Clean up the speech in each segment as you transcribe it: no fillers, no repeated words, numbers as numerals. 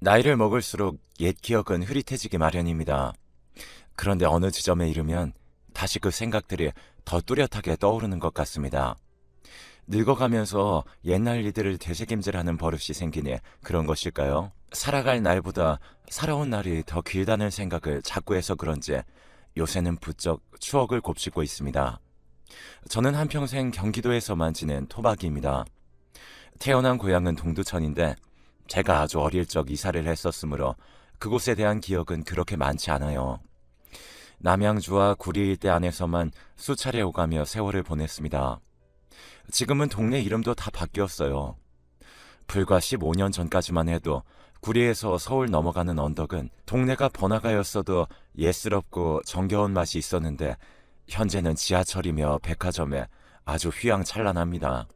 나이를 먹을수록 옛 기억은 흐릿해지기 마련입니다. 그런데 어느 지점에 이르면 다시 그 생각들이 더 뚜렷하게 떠오르는 것 같습니다. 늙어가면서 옛날 일들을 되새김질하는 버릇이 생기니 그런 것일까요? 살아갈 날보다 살아온 날이 더 길다는 생각을 자꾸 해서 그런지 요새는 부쩍 추억을 곱씹고 있습니다. 저는 한평생 경기도에서만 지낸 토박이입니다. 태어난 고향은 동두천인데 제가 아주 어릴 적 이사를 했었으므로 그곳에 대한 기억은 그렇게 많지 않아요. 남양주와 구리 일대 안에서만 수차례 오가며 세월을 보냈습니다. 지금은 동네 이름도 다 바뀌었어요. 불과 15년 전까지만 해도 구리에서 서울 넘어가는 언덕은 동네가 번화가였어도 예스럽고 정겨운 맛이 있었는데 현재는 지하철이며 백화점에 아주 휘황찬란합니다.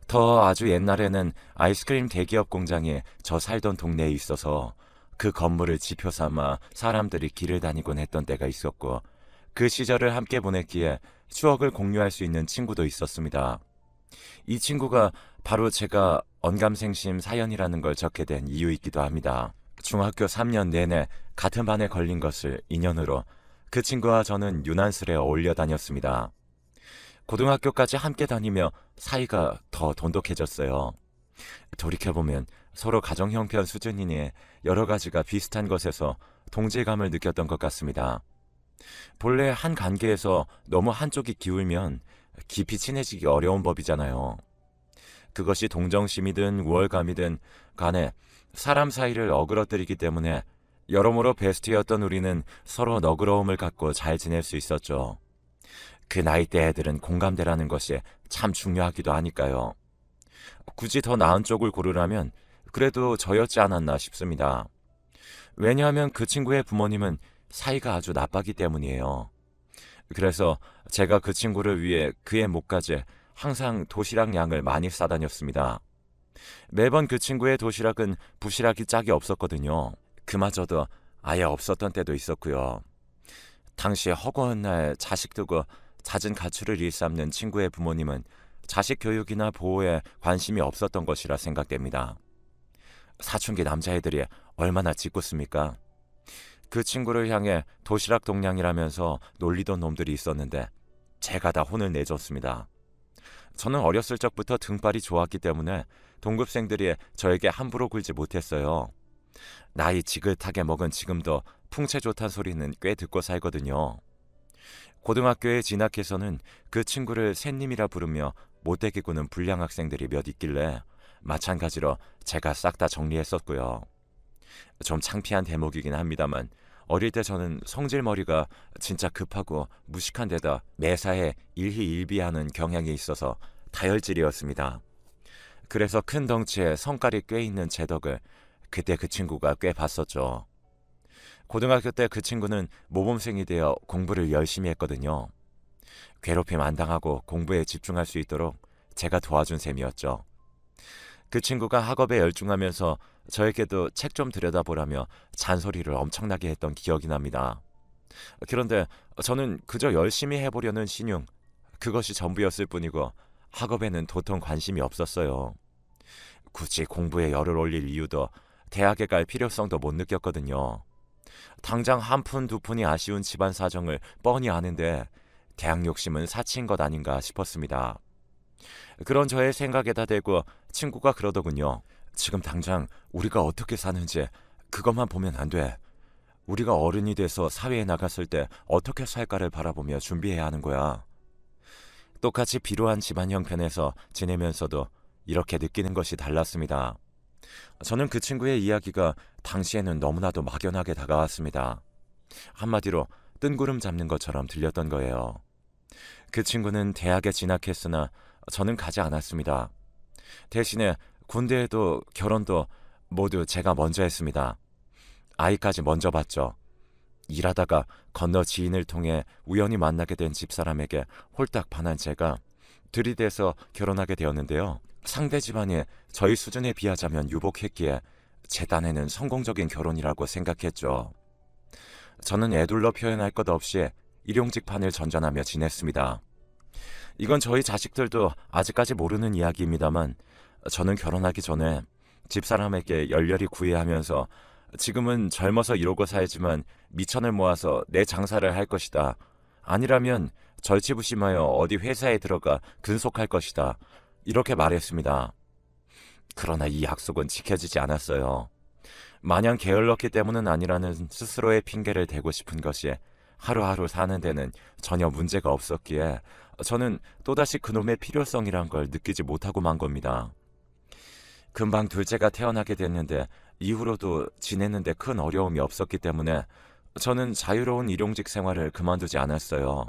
더 아주 옛날에는 아이스크림 대기업 공장이 저 살던 동네에 있어서 그 건물을 지표 삼아 사람들이 길을 다니곤 했던 때가 있었고 그 시절을 함께 보냈기에 추억을 공유할 수 있는 친구도 있었습니다. 이 친구가 바로 제가 언감생심 사연이라는 걸 적게 된 이유이기도 합니다. 중학교 3년 내내 같은 반에 걸린 것을 인연으로 그 친구와 저는 유난스레 어울려 다녔습니다. 고등학교까지 함께 다니며 사이가 더 돈독해졌어요. 돌이켜보면 서로 가정 형편 수준이니 여러 가지가 비슷한 것에서 동질감을 느꼈던 것 같습니다. 본래 한 관계에서 너무 한쪽이 기울면 깊이 친해지기 어려운 법이잖아요. 그것이 동정심이든 우월감이든 간에 사람 사이를 어그러뜨리기 때문에 여러모로 베스트였던 우리는 서로 너그러움을 갖고 잘 지낼 수 있었죠. 그 나이대 애들은 공감대라는 것이 참 중요하기도 하니까요. 굳이 더 나은 쪽을 고르라면 그래도 저였지 않았나 싶습니다. 왜냐하면 그 친구의 부모님은 사이가 아주 나빴기 때문이에요. 그래서 제가 그 친구를 위해 그의 목까지 항상 도시락 양을 많이 싸다녔습니다. 매번 그 친구의 도시락은 부실하기 짝이 없었거든요. 그마저도 아예 없었던 때도 있었고요. 당시 허구한 날 자식 두고 잦은 가출을 일삼는 친구의 부모님은 자식 교육이나 보호에 관심이 없었던 것이라 생각됩니다. 사춘기 남자애들이 얼마나 짓궂습니까? 그 친구를 향해 도시락 동량이라면서 놀리던 놈들이 있었는데 제가 다 혼을 내줬습니다. 저는 어렸을 적부터 등발이 좋았기 때문에 동급생들이 저에게 함부로 굴지 못했어요. 나이 지긋하게 먹은 지금도 풍채 좋단 소리는 꽤 듣고 살거든요. 고등학교에 진학해서는 그 친구를 샌님이라 부르며 못되게 구는 불량 학생들이 몇 있길래 마찬가지로 제가 싹 다 정리했었고요. 좀 창피한 대목이긴 합니다만 어릴 때 저는 성질머리가 진짜 급하고 무식한 데다 매사에 일희일비하는 경향이 있어서 다혈질이었습니다. 그래서 큰 덩치에 성깔이 꽤 있는 제 덕을 그때 그 친구가 꽤 봤었죠. 고등학교 때 그 친구는 모범생이 되어 공부를 열심히 했거든요. 괴롭힘 안 당하고 공부에 집중할 수 있도록 제가 도와준 셈이었죠. 그 친구가 학업에 열중하면서 저에게도 책 좀 들여다보라며 잔소리를 엄청나게 했던 기억이 납니다. 그런데 저는 그저 열심히 해보려는 신용, 그것이 전부였을 뿐이고 학업에는 도통 관심이 없었어요. 굳이 공부에 열을 올릴 이유도 대학에 갈 필요성도 못 느꼈거든요. 당장 한 푼 두 푼이 아쉬운 집안 사정을 뻔히 아는데 대학 욕심은 사치인 것 아닌가 싶었습니다. 그런 저의 생각에다 대고 친구가 그러더군요. 지금 당장 우리가 어떻게 사는지 그것만 보면 안 돼. 우리가 어른이 돼서 사회에 나갔을 때 어떻게 살까를 바라보며 준비해야 하는 거야. 똑같이 비루한 집안 형편에서 지내면서도 이렇게 느끼는 것이 달랐습니다. 저는 그 친구의 이야기가 당시에는 너무나도 막연하게 다가왔습니다. 한마디로 뜬구름 잡는 것처럼 들렸던 거예요. 그 친구는 대학에 진학했으나 저는 가지 않았습니다. 대신에 군대에도 결혼도 모두 제가 먼저 했습니다. 아이까지 먼저 봤죠. 일하다가 건너 지인을 통해 우연히 만나게 된 집사람에게 홀딱 반한 제가 들이대서 결혼하게 되었는데요. 상대 집안이 저희 수준에 비하자면 유복했기에 제 딴에는 성공적인 결혼이라고 생각했죠. 저는 애둘러 표현할 것 없이 일용직판을 전전하며 지냈습니다. 이건 저희 자식들도 아직까지 모르는 이야기입니다만 저는 결혼하기 전에 집사람에게 열렬히 구애하면서 지금은 젊어서 이러고 살지만 미천을 모아서 내 장사를 할 것이다. 아니라면 절치부심하여 어디 회사에 들어가 근속할 것이다. 이렇게 말했습니다. 그러나 이 약속은 지켜지지 않았어요. 마냥 게을렀기 때문은 아니라는 스스로의 핑계를 대고 싶은 것이 하루하루 사는 데는 전혀 문제가 없었기에 저는 또다시 그놈의 필요성이란 걸 느끼지 못하고 만 겁니다. 금방 둘째가 태어나게 됐는데 이후로도 지내는데 큰 어려움이 없었기 때문에 저는 자유로운 일용직 생활을 그만두지 않았어요.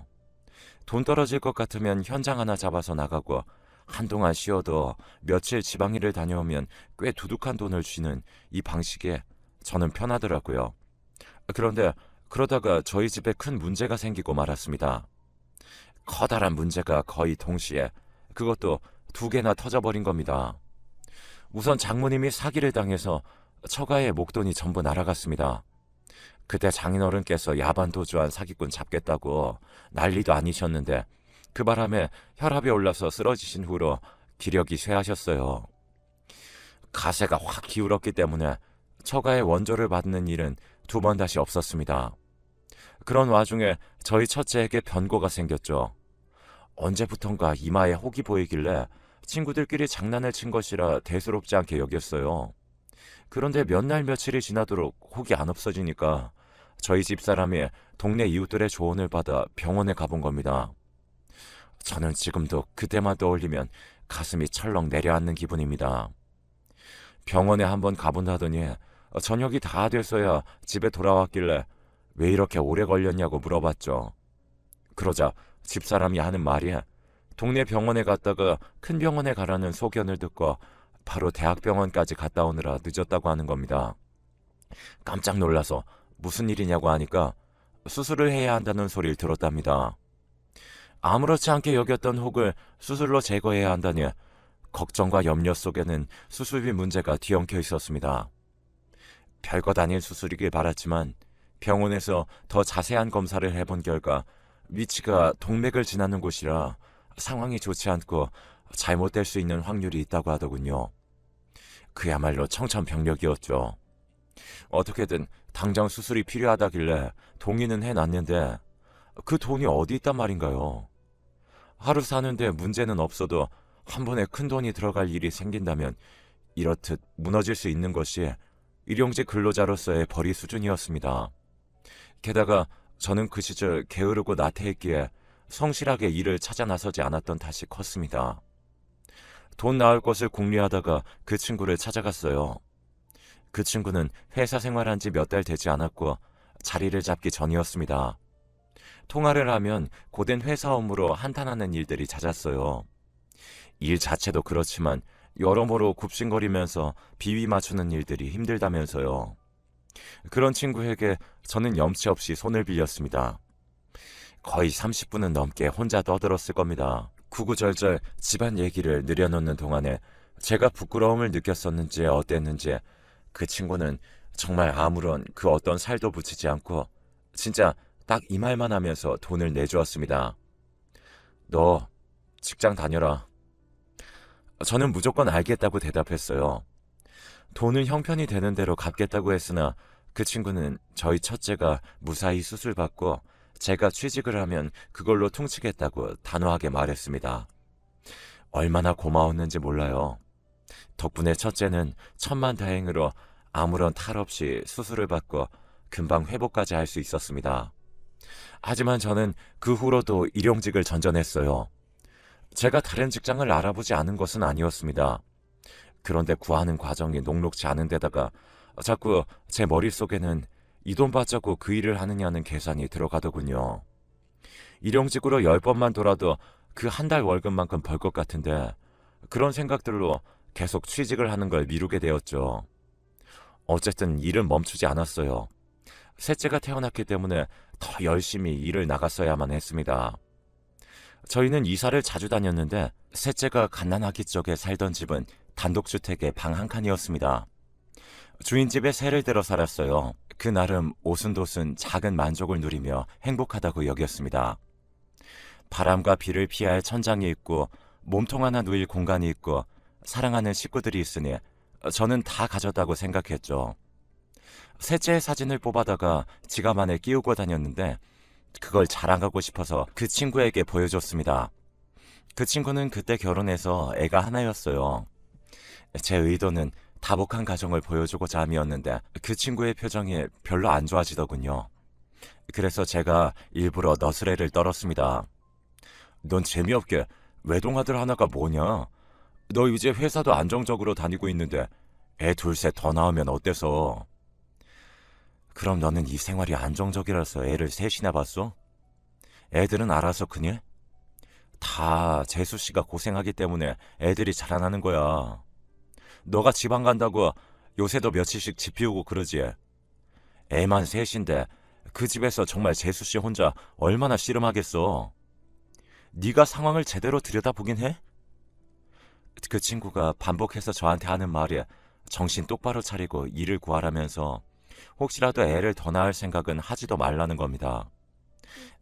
돈 떨어질 것 같으면 현장 하나 잡아서 나가고 한동안 쉬어도 며칠 지방일을 다녀오면 꽤 두둑한 돈을 쥐는 이 방식에 저는 편하더라고요. 그런데 그러다가 저희 집에 큰 문제가 생기고 말았습니다. 커다란 문제가 거의 동시에, 그것도 두 개나 터져버린 겁니다. 우선 장모님이 사기를 당해서 처가의 목돈이 전부 날아갔습니다. 그때 장인어른께서 야반도주한 사기꾼 잡겠다고 난리도 아니셨는데 그 바람에 혈압이 올라서 쓰러지신 후로 기력이 쇠하셨어요. 가세가 확 기울었기 때문에 처가의 원조를 받는 일은 두 번 다시 없었습니다. 그런 와중에 저희 첫째에게 변고가 생겼죠. 언제부턴가 이마에 혹이 보이길래 친구들끼리 장난을 친 것이라 대수롭지 않게 여겼어요. 그런데 몇 날 며칠이 지나도록 혹이 안 없어지니까 저희 집사람이 동네 이웃들의 조언을 받아 병원에 가본 겁니다. 저는 지금도 그때만 떠올리면 가슴이 철렁 내려앉는 기분입니다. 병원에 한번 가본다더니 저녁이 다 돼서야 집에 돌아왔길래 왜 이렇게 오래 걸렸냐고 물어봤죠. 그러자 집사람이 하는 말이 동네 병원에 갔다가 큰 병원에 가라는 소견을 듣고 바로 대학병원까지 갔다 오느라 늦었다고 하는 겁니다. 깜짝 놀라서 무슨 일이냐고 하니까 수술을 해야 한다는 소리를 들었답니다. 아무렇지 않게 여겼던 혹을 수술로 제거해야 한다니 걱정과 염려 속에는 수술비 문제가 뒤엉켜 있었습니다. 별것 아닌 수술이길 바랐지만 병원에서 더 자세한 검사를 해본 결과 위치가 동맥을 지나는 곳이라 상황이 좋지 않고 잘못될 수 있는 확률이 있다고 하더군요. 그야말로 청천벽력이었죠. 어떻게든 당장 수술이 필요하다길래 동의는 해놨는데 그 돈이 어디 있단 말인가요? 하루 사는데 문제는 없어도 한 번에 큰 돈이 들어갈 일이 생긴다면 이렇듯 무너질 수 있는 것이 일용직 근로자로서의 벌이 수준이었습니다. 게다가 저는 그 시절 게으르고 나태했기에 성실하게 일을 찾아 나서지 않았던 탓이 컸습니다. 돈 나올 것을 궁리하다가 그 친구를 찾아갔어요. 그 친구는 회사 생활한 지 몇 달 되지 않았고 자리를 잡기 전이었습니다. 통화를 하면 고된 회사 업무로 한탄하는 일들이 잦았어요. 일 자체도 그렇지만 여러모로 굽신거리면서 비위 맞추는 일들이 힘들다면서요. 그런 친구에게 저는 염치 없이 손을 빌렸습니다. 거의 30분은 넘게 혼자 떠들었을 겁니다. 구구절절 집안 얘기를 늘여놓는 동안에 제가 부끄러움을 느꼈었는지 어땠는지 그 친구는 정말 아무런 그 어떤 살도 붙이지 않고 진짜 딱 이 말만 하면서 돈을 내주었습니다. 너 직장 다녀라. 저는 무조건 알겠다고 대답했어요. 돈은 형편이 되는 대로 갚겠다고 했으나 그 친구는 저희 첫째가 무사히 수술받고 제가 취직을 하면 그걸로 퉁치겠다고 단호하게 말했습니다. 얼마나 고마웠는지 몰라요. 덕분에 첫째는 천만다행으로 아무런 탈 없이 수술을 받고 금방 회복까지 할 수 있었습니다. 하지만 저는 그 후로도 일용직을 전전했어요. 제가 다른 직장을 알아보지 않은 것은 아니었습니다. 그런데 구하는 과정이 녹록지 않은 데다가 자꾸 제 머릿속에는 이 돈 받자고 그 일을 하느냐는 계산이 들어가더군요. 일용직으로 10번만 돌아도 그 한 달 월급만큼 벌 것 같은데 그런 생각들로 계속 취직을 하는 걸 미루게 되었죠. 어쨌든 일은 멈추지 않았어요. 셋째가 태어났기 때문에 더 열심히 일을 나갔어야만 했습니다. 저희는 이사를 자주 다녔는데 셋째가 갓난아기 쪽에 살던 집은 단독주택의 방 한 칸이었습니다. 주인집에 새를 들어 살았어요. 그 나름 오순도순 작은 만족을 누리며 행복하다고 여겼습니다. 바람과 비를 피할 천장이 있고 몸통 하나 누일 공간이 있고 사랑하는 식구들이 있으니 저는 다 가졌다고 생각했죠. 셋째의 사진을 뽑아다가 지갑 안에 끼우고 다녔는데 그걸 자랑하고 싶어서 그 친구에게 보여줬습니다. 그 친구는 그때 결혼해서 애가 하나였어요. 제 의도는 다복한 가정을 보여주고자 함이었는데 그 친구의 표정이 별로 안 좋아지더군요. 그래서 제가 일부러 너스레를 떨었습니다. 넌 재미없게 외동아들 하나가 뭐냐? 너 이제 회사도 안정적으로 다니고 있는데 애 둘셋 더 낳으면 어때서? 그럼 너는 이 생활이 안정적이라서 애를 셋이나 봤어? 애들은 알아서 크니? 다 재수 씨가 고생하기 때문에 애들이 자라나는 거야. 너가 지방 간다고 요새도 며칠씩 집 비우고 그러지. 애만 셋인데 그 집에서 정말 재수 씨 혼자 얼마나 씨름하겠어. 네가 상황을 제대로 들여다보긴 해? 그 친구가 반복해서 저한테 하는 말이 정신 똑바로 차리고 일을 구하라면서 혹시라도 애를 더 낳을 생각은 하지도 말라는 겁니다.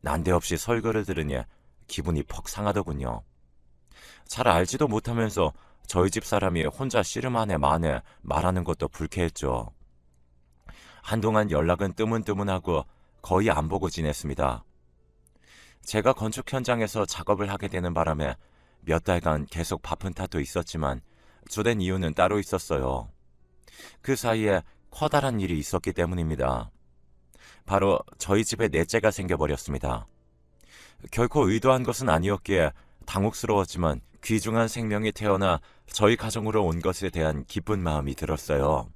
난데없이 설교를 들으니 기분이 퍽 상하더군요. 잘 알지도 못하면서 저희 집 사람이 혼자 씨름하네 마네 말하는 것도 불쾌했죠. 한동안 연락은 뜨문뜨문하고 거의 안 보고 지냈습니다. 제가 건축 현장에서 작업을 하게 되는 바람에 몇 달간 계속 바쁜 탓도 있었지만 주된 이유는 따로 있었어요. 그 사이에 커다란 일이 있었기 때문입니다. 바로 저희 집에 넷째가 생겨버렸습니다. 결코 의도한 것은 아니었기에 당혹스러웠지만 귀중한 생명이 태어나 저희 가정으로 온 것에 대한 기쁜 마음이 들었어요.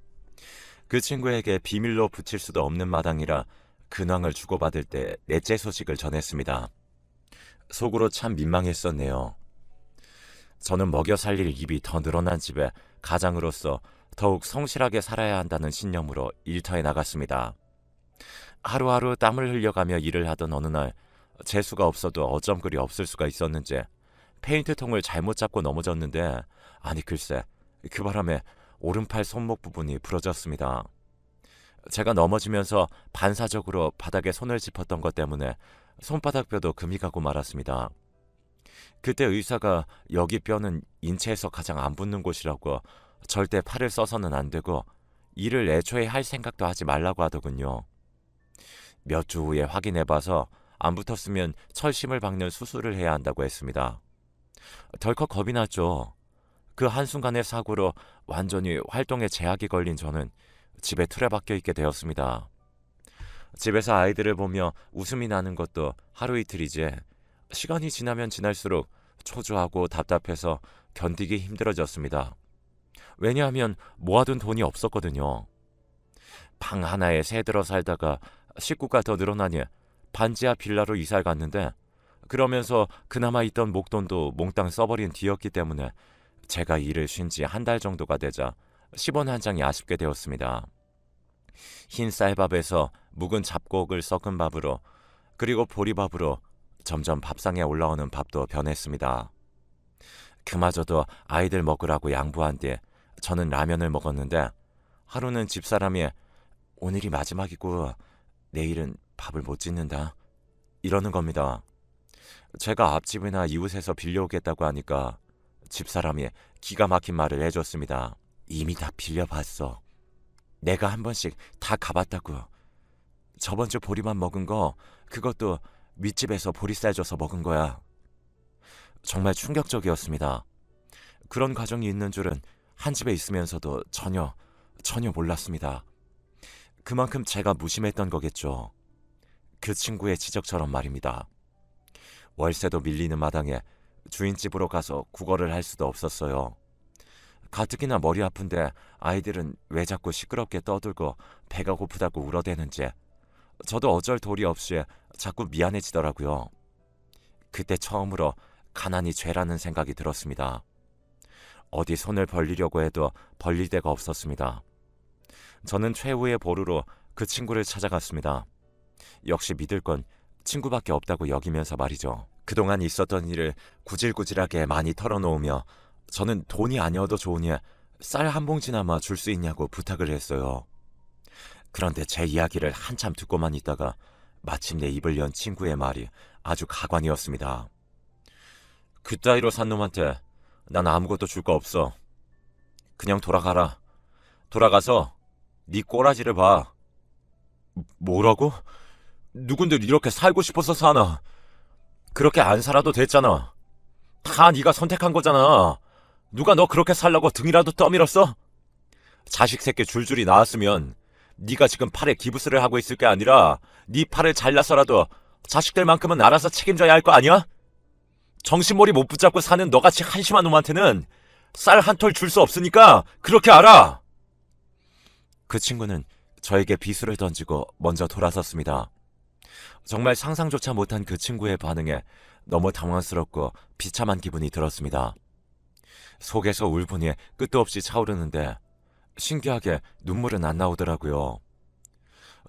그 친구에게 비밀로 붙일 수도 없는 마당이라 근황을 주고받을 때 넷째 소식을 전했습니다. 속으로 참 민망했었네요. 저는 먹여 살릴 입이 더 늘어난 집에 가장으로서 더욱 성실하게 살아야 한다는 신념으로 일터에 나갔습니다. 하루하루 땀을 흘려가며 일을 하던 어느 날 재수가 없어도 어쩜 그리 없을 수가 있었는지 페인트통을 잘못 잡고 넘어졌는데 아니 글쎄 그 바람에 오른팔 손목 부분이 부러졌습니다. 제가 넘어지면서 반사적으로 바닥에 손을 짚었던 것 때문에 손바닥 뼈도 금이 가고 말았습니다. 그때 의사가 여기 뼈는 인체에서 가장 안 붙는 곳이라고 절대 팔을 써서는 안 되고 일을 애초에 할 생각도 하지 말라고 하더군요. 몇 주 후에 확인해봐서 안 붙었으면 철심을 박는 수술을 해야 한다고 했습니다. 덜컥 겁이 났죠. 그 한순간의 사고로 완전히 활동에 제약이 걸린 저는 집에 틀에박혀 있게 되었습니다. 집에서 아이들을 보며 웃음이 나는 것도 하루 이틀이지 시간이 지나면 지날수록 초조하고 답답해서 견디기 힘들어졌습니다. 왜냐하면 모아둔 돈이 없었거든요. 방 하나에 새 들어 살다가 식구가 더 늘어나니 반지하 빌라로 이사를 갔는데 그러면서 그나마 있던 목돈도 몽땅 써버린 뒤였기 때문에 제가 일을 쉰 지 한 달 정도가 되자 10원 한 장이 아쉽게 되었습니다. 흰 쌀밥에서 묵은 잡곡을 섞은 밥으로 그리고 보리밥으로 점점 밥상에 올라오는 밥도 변했습니다. 그마저도 아이들 먹으라고 양보한 뒤 저는 라면을 먹었는데 하루는 집사람이 오늘이 마지막이고 내일은 밥을 못 짓는다 이러는 겁니다. 제가 앞집이나 이웃에서 빌려오겠다고 하니까 집사람이 기가 막힌 말을 해줬습니다. 이미 다 빌려봤어. 내가 한 번씩 다 가봤다고. 저번 주 보리밥 먹은 거 그것도 윗집에서 보리쌀 줘서 먹은 거야. 정말 충격적이었습니다. 그런 가정이 있는 줄은 한 집에 있으면서도 전혀 몰랐습니다. 그만큼 제가 무심했던 거겠죠. 그 친구의 지적처럼 말입니다. 월세도 밀리는 마당에 주인집으로 가서 구걸을 할 수도 없었어요. 가뜩이나 머리 아픈데 아이들은 왜 자꾸 시끄럽게 떠들고 배가 고프다고 울어대는지 저도 어쩔 도리 없이 자꾸 미안해지더라고요. 그때 처음으로 가난이 죄라는 생각이 들었습니다. 어디 손을 벌리려고 해도 벌릴 데가 없었습니다. 저는 최후의 보루로 그 친구를 찾아갔습니다. 역시 믿을 건 친구밖에 없다고 여기면서 말이죠. 그동안 있었던 일을 구질구질하게 많이 털어놓으며 저는 돈이 아니어도 좋으니 쌀 한 봉지나마 줄 수 있냐고 부탁을 했어요. 그런데 제 이야기를 한참 듣고만 있다가 마침내 입을 연 친구의 말이 아주 가관이었습니다. 그따위로 산 놈한테 난 아무것도 줄 거 없어. 그냥 돌아가라. 돌아가서 네 꼬라지를 봐. 뭐라고? 누군들 이렇게 살고 싶어서 사나? 그렇게 안 살아도 됐잖아. 다 네가 선택한 거잖아. 누가 너 그렇게 살라고 등이라도 떠밀었어? 자식 새끼 줄줄이 낳았으면 네가 지금 팔에 기부스를 하고 있을 게 아니라 네 팔을 잘라서라도 자식들만큼은 알아서 책임져야 할 거 아니야? 정신머리 못 붙잡고 사는 너같이 한심한 놈한테는 쌀 한 톨 줄 수 없으니까 그렇게 알아. 그 친구는 저에게 비수를 던지고 먼저 돌아섰습니다. 정말 상상조차 못한 그 친구의 반응에 너무 당황스럽고 비참한 기분이 들었습니다. 속에서 울분이 끝도 없이 차오르는데 신기하게 눈물은 안 나오더라고요.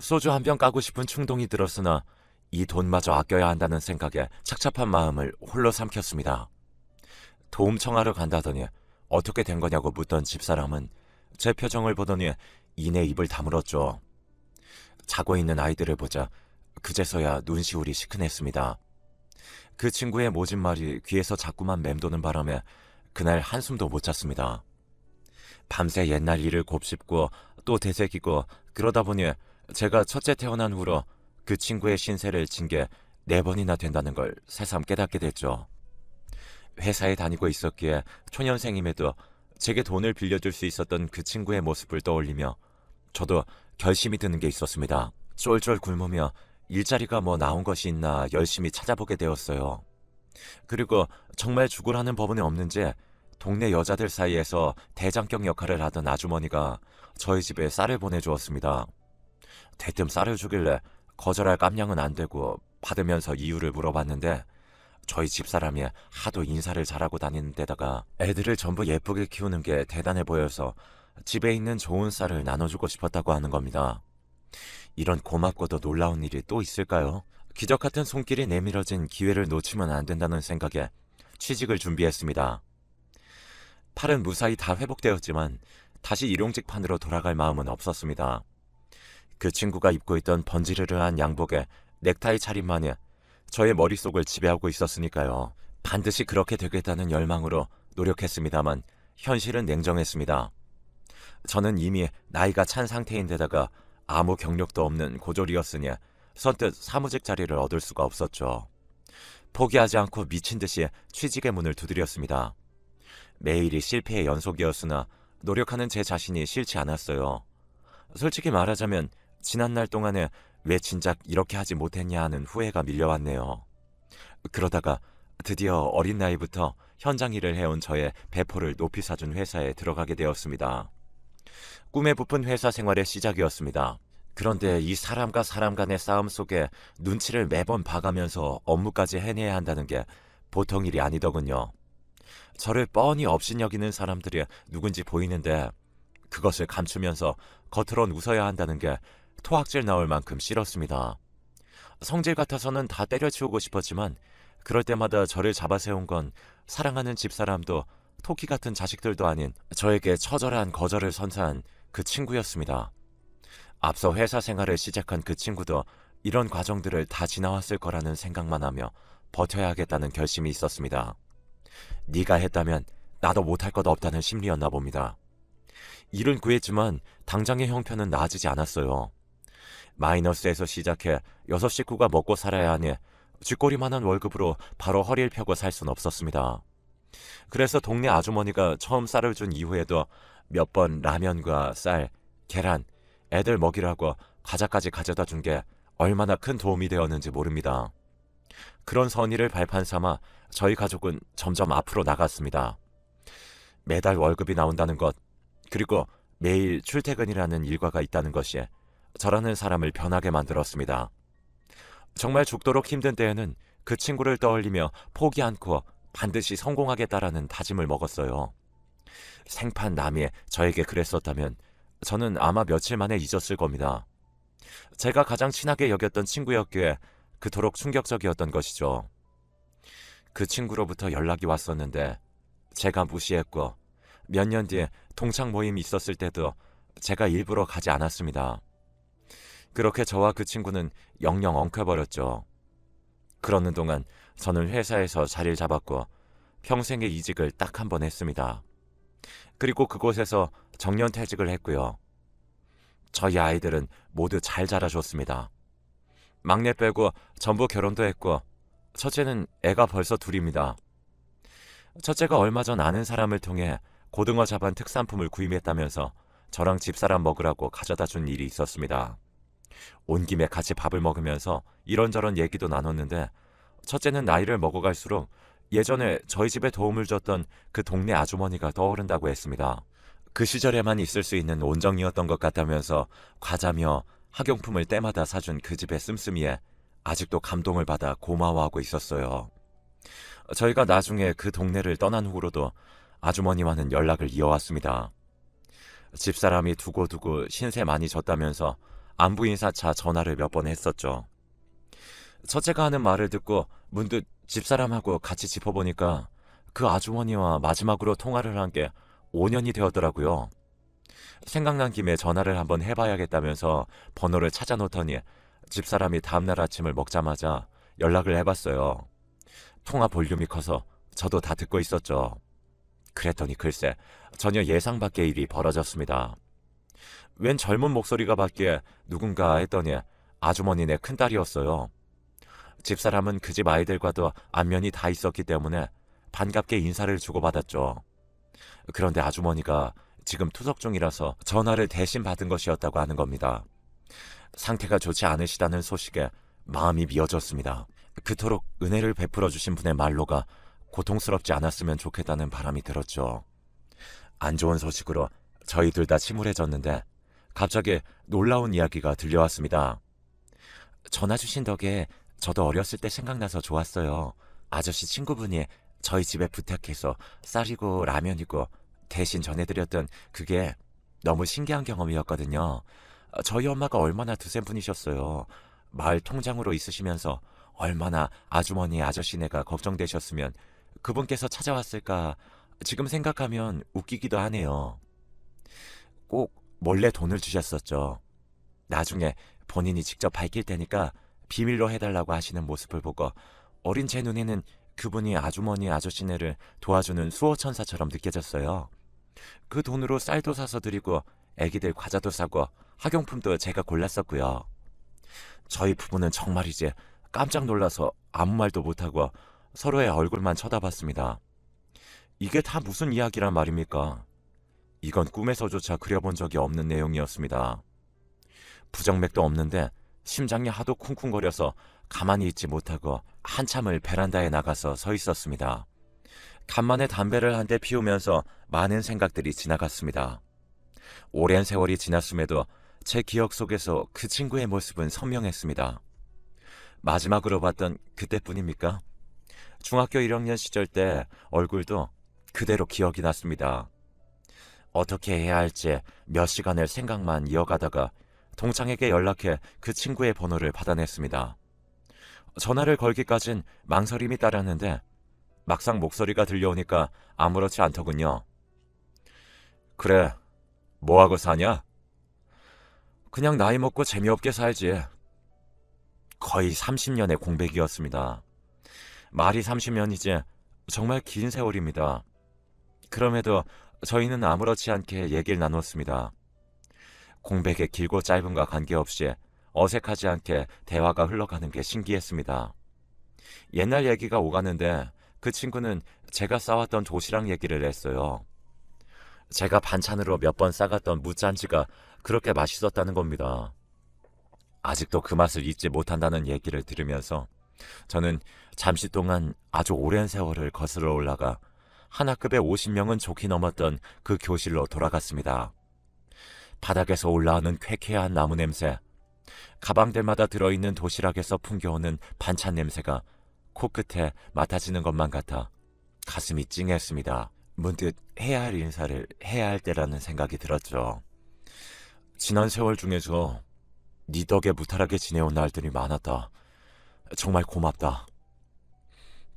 소주 한 병 까고 싶은 충동이 들었으나 이 돈마저 아껴야 한다는 생각에 착잡한 마음을 홀로 삼켰습니다. 도움 청하러 간다더니 어떻게 된 거냐고 묻던 집사람은 제 표정을 보더니 이내 입을 다물었죠. 자고 있는 아이들을 보자 그제서야 눈시울이 시큰했습니다. 그 친구의 모진 말이 귀에서 자꾸만 맴도는 바람에 그날 한숨도 못 잤습니다. 밤새 옛날 일을 곱씹고 또 되새기고 그러다 보니 제가 첫째 태어난 후로 그 친구의 신세를 진 게 4번이나 된다는 걸 새삼 깨닫게 됐죠. 회사에 다니고 있었기에 초년생임에도 제게 돈을 빌려줄 수 있었던 그 친구의 모습을 떠올리며 저도 결심이 드는 게 있었습니다. 쫄쫄 굶으며 일자리가 뭐 나온 것이 있나 열심히 찾아보게 되었어요. 그리고 정말 죽으라는 법은 없는지 동네 여자들 사이에서 대장경 역할을 하던 아주머니가 저희 집에 쌀을 보내주었습니다. 대뜸 쌀을 주길래 거절할 깜냥은 안 되고 받으면서 이유를 물어봤는데 저희 집사람이 하도 인사를 잘하고 다니는 데다가 애들을 전부 예쁘게 키우는 게 대단해 보여서 집에 있는 좋은 쌀을 나눠주고 싶었다고 하는 겁니다. 이런 고맙고도 놀라운 일이 또 있을까요? 기적 같은 손길이 내밀어진 기회를 놓치면 안 된다는 생각에 취직을 준비했습니다. 팔은 무사히 다 회복되었지만 다시 일용직판으로 돌아갈 마음은 없었습니다. 그 친구가 입고 있던 번지르르한 양복에 넥타이 차림만이 저의 머릿속을 지배하고 있었으니까요. 반드시 그렇게 되겠다는 열망으로 노력했습니다만 현실은 냉정했습니다. 저는 이미 나이가 찬 상태인데다가 아무 경력도 없는 고졸이었으니 선뜻 사무직 자리를 얻을 수가 없었죠. 포기하지 않고 미친 듯이 취직의 문을 두드렸습니다. 매일이 실패의 연속이었으나 노력하는 제 자신이 싫지 않았어요. 솔직히 말하자면 지난날 동안에 왜 진작 이렇게 하지 못했냐 하는 후회가 밀려왔네요. 그러다가 드디어 어린 나이부터 현장 일을 해온 저의 배포를 높이 사준 회사에 들어가게 되었습니다. 꿈에 부푼 회사 생활의 시작이었습니다. 그런데 이 사람과 사람 간의 싸움 속에 눈치를 매번 봐가면서 업무까지 해내야 한다는 게 보통 일이 아니더군요. 저를 뻔히 업신여기는 사람들이 누군지 보이는데 그것을 감추면서 겉으론 웃어야 한다는 게 토악질 나올 만큼 싫었습니다. 성질 같아서는 다 때려치우고 싶었지만 그럴 때마다 저를 잡아세운 건 사랑하는 집사람도 토끼 같은 자식들도 아닌 저에게 처절한 거절을 선사한 그 친구였습니다. 앞서 회사 생활을 시작한 그 친구도 이런 과정들을 다 지나왔을 거라는 생각만 하며 버텨야 하겠다는 결심이 있었습니다. 네가 했다면 나도 못할 것 없다는 심리였나 봅니다. 일은 구했지만 당장의 형편은 나아지지 않았어요. 마이너스에서 시작해 6식구가 먹고 살아야 하니 쥐꼬리만한 월급으로 바로 허리를 펴고 살 순 없었습니다. 그래서 동네 아주머니가 처음 쌀을 준 이후에도 몇 번 라면과 쌀, 계란, 애들 먹이라고 과자까지 가져다 준 게 얼마나 큰 도움이 되었는지 모릅니다. 그런 선의를 발판 삼아 저희 가족은 점점 앞으로 나갔습니다. 매달 월급이 나온다는 것, 그리고 매일 출퇴근이라는 일과가 있다는 것이 저라는 사람을 변하게 만들었습니다. 정말 죽도록 힘든 때에는 그 친구를 떠올리며 포기 않고 반드시 성공하겠다라는 다짐을 먹었어요. 생판 남이 저에게 그랬었다면 저는 아마 며칠 만에 잊었을 겁니다. 제가 가장 친하게 여겼던 친구였기에 그토록 충격적이었던 것이죠. 그 친구로부터 연락이 왔었는데 제가 무시했고 몇 년 뒤에 동창 모임이 있었을 때도 제가 일부러 가지 않았습니다. 그렇게 저와 그 친구는 영영 엉켜버렸죠. 그러는 동안 저는 회사에서 자리를 잡았고 평생의 이직을 딱 한 번 했습니다. 그리고 그곳에서 정년퇴직을 했고요. 저희 아이들은 모두 잘 자라줬습니다. 막내 빼고 전부 결혼도 했고 첫째는 애가 벌써 둘입니다. 첫째가 얼마 전 아는 사람을 통해 고등어 자반 특산품을 구입했다면서 저랑 집사람 먹으라고 가져다 준 일이 있었습니다. 온 김에 같이 밥을 먹으면서 이런저런 얘기도 나눴는데 첫째는 나이를 먹어갈수록 예전에 저희 집에 도움을 줬던 그 동네 아주머니가 떠오른다고 했습니다. 그 시절에만 있을 수 있는 온정이었던 것 같다면서 과자며 학용품을 때마다 사준 그 집의 씀씀이에 아직도 감동을 받아 고마워하고 있었어요. 저희가 나중에 그 동네를 떠난 후로도 아주머니와는 연락을 이어왔습니다. 집사람이 두고두고 신세 많이 졌다면서 안부 인사차 전화를 몇 번 했었죠. 첫째가 하는 말을 듣고 문득 집사람하고 같이 짚어보니까 그 아주머니와 마지막으로 통화를 한 게 5년이 되었더라고요. 생각난 김에 전화를 한번 해봐야겠다면서 번호를 찾아놓더니 집사람이 다음날 아침을 먹자마자 연락을 해봤어요. 통화 볼륨이 커서 저도 다 듣고 있었죠. 그랬더니 글쎄 전혀 예상 밖의 일이 벌어졌습니다. 웬 젊은 목소리가 밖에 누군가 했더니 아주머니네 큰딸이었어요. 집사람은 그 집 아이들과도 안면이 다 있었기 때문에 반갑게 인사를 주고받았죠. 그런데 아주머니가 지금 투석 중이라서 전화를 대신 받은 것이었다고 하는 겁니다. 상태가 좋지 않으시다는 소식에 마음이 미어졌습니다. 그토록 은혜를 베풀어 주신 분의 말로가 고통스럽지 않았으면 좋겠다는 바람이 들었죠. 안 좋은 소식으로 저희 둘 다 침울해졌는데 갑자기 놀라운 이야기가 들려왔습니다. 전화 주신 덕에 저도 어렸을 때 생각나서 좋았어요. 아저씨 친구분이 저희 집에 부탁해서 쌀이고 라면이고 대신 전해드렸던 그게 너무 신기한 경험이었거든요. 저희 엄마가 얼마나 드센 분이셨어요. 마을 통장으로 있으시면서 얼마나 아주머니 아저씨네가 걱정되셨으면 그분께서 찾아왔을까 지금 생각하면 웃기기도 하네요. 꼭 몰래 돈을 주셨었죠. 나중에 본인이 직접 밝힐 테니까 비밀로 해달라고 하시는 모습을 보고 어린 제 눈에는 그분이 아주머니 아저씨네를 도와주는 수호천사처럼 느껴졌어요. 그 돈으로 쌀도 사서 드리고 애기들 과자도 사고 학용품도 제가 골랐었고요. 저희 부부는 정말이지 깜짝 놀라서 아무 말도 못하고 서로의 얼굴만 쳐다봤습니다. 이게 다 무슨 이야기란 말입니까? 이건 꿈에서조차 그려본 적이 없는 내용이었습니다. 부정맥도 없는데 심장이 하도 쿵쿵거려서 가만히 있지 못하고 한참을 베란다에 나가서 서 있었습니다. 간만에 담배를 한 대 피우면서 많은 생각들이 지나갔습니다. 오랜 세월이 지났음에도 제 기억 속에서 그 친구의 모습은 선명했습니다. 마지막으로 봤던 그때뿐입니까? 중학교 1학년 시절 때 얼굴도 그대로 기억이 났습니다. 어떻게 해야 할지 몇 시간을 생각만 이어가다가 동창에게 연락해 그 친구의 번호를 받아냈습니다. 전화를 걸기까진 망설임이 따랐는데 막상 목소리가 들려오니까 아무렇지 않더군요. 그래, 뭐하고 사냐? 그냥 나이 먹고 재미없게 살지. 거의 30년의 공백이었습니다. 말이 30년이지 정말 긴 세월입니다. 그럼에도 저희는 아무렇지 않게 얘기를 나눴습니다. 공백의 길고 짧음과 관계없이 어색하지 않게 대화가 흘러가는 게 신기했습니다. 옛날 얘기가 오가는데 그 친구는 제가 싸왔던 도시락 얘기를 했어요. 제가 반찬으로 몇 번 싸갔던 무짠지가 그렇게 맛있었다는 겁니다. 아직도 그 맛을 잊지 못한다는 얘기를 들으면서 저는 잠시 동안 아주 오랜 세월을 거슬러 올라가 한 학급에 50명은 좋게 넘었던 그 교실로 돌아갔습니다. 바닥에서 올라오는 쾌쾌한 나무 냄새, 가방들마다 들어있는 도시락에서 풍겨오는 반찬 냄새가 코끝에 맡아지는 것만 같아 가슴이 찡했습니다. 문득 해야 할 인사를 해야 할 때라는 생각이 들었죠. 지난 세월 중에서 네 덕에 무탈하게 지내온 날들이 많았다. 정말 고맙다.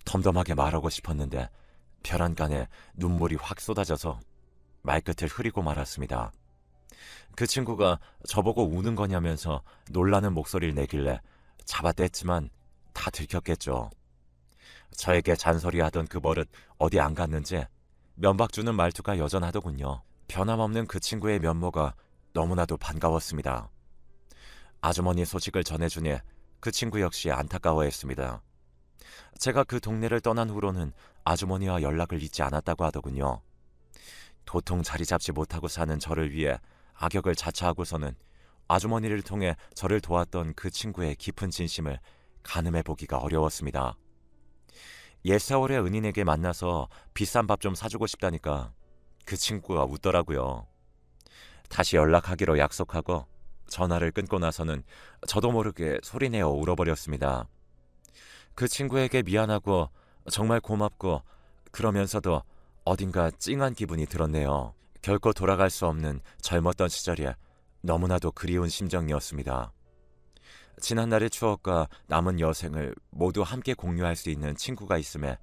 덤덤하게 말하고 싶었는데 벼란간에 눈물이 확 쏟아져서 말끝을 흐리고 말았습니다. 그 친구가 저보고 우는 거냐면서 놀라는 목소리를 내길래 잡아댔지만 다 들켰겠죠. 저에게 잔소리하던 그 버릇 어디 안 갔는지 면박 주는 말투가 여전하더군요. 변함없는 그 친구의 면모가 너무나도 반가웠습니다. 아주머니 소식을 전해주니 그 친구 역시 안타까워했습니다. 제가 그 동네를 떠난 후로는 아주머니와 연락을 잇지 않았다고 하더군요. 도통 자리 잡지 못하고 사는 저를 위해 악역을 자처하고서는 아주머니를 통해 저를 도왔던 그 친구의 깊은 진심을 가늠해보기가 어려웠습니다. 옛 세월의 은인에게 만나서 비싼 밥 좀 사주고 싶다니까 그 친구가 웃더라고요. 다시 연락하기로 약속하고 전화를 끊고 나서는 저도 모르게 소리내어 울어버렸습니다. 그 친구에게 미안하고 정말 고맙고 그러면서도 어딘가 찡한 기분이 들었네요. 결코 돌아갈 수 없는 젊었던 시절이 너무나도 그리운 심정이었습니다. 지난날의 추억과 남은 여생을 모두 함께 공유할 수 있는 친구가 있음에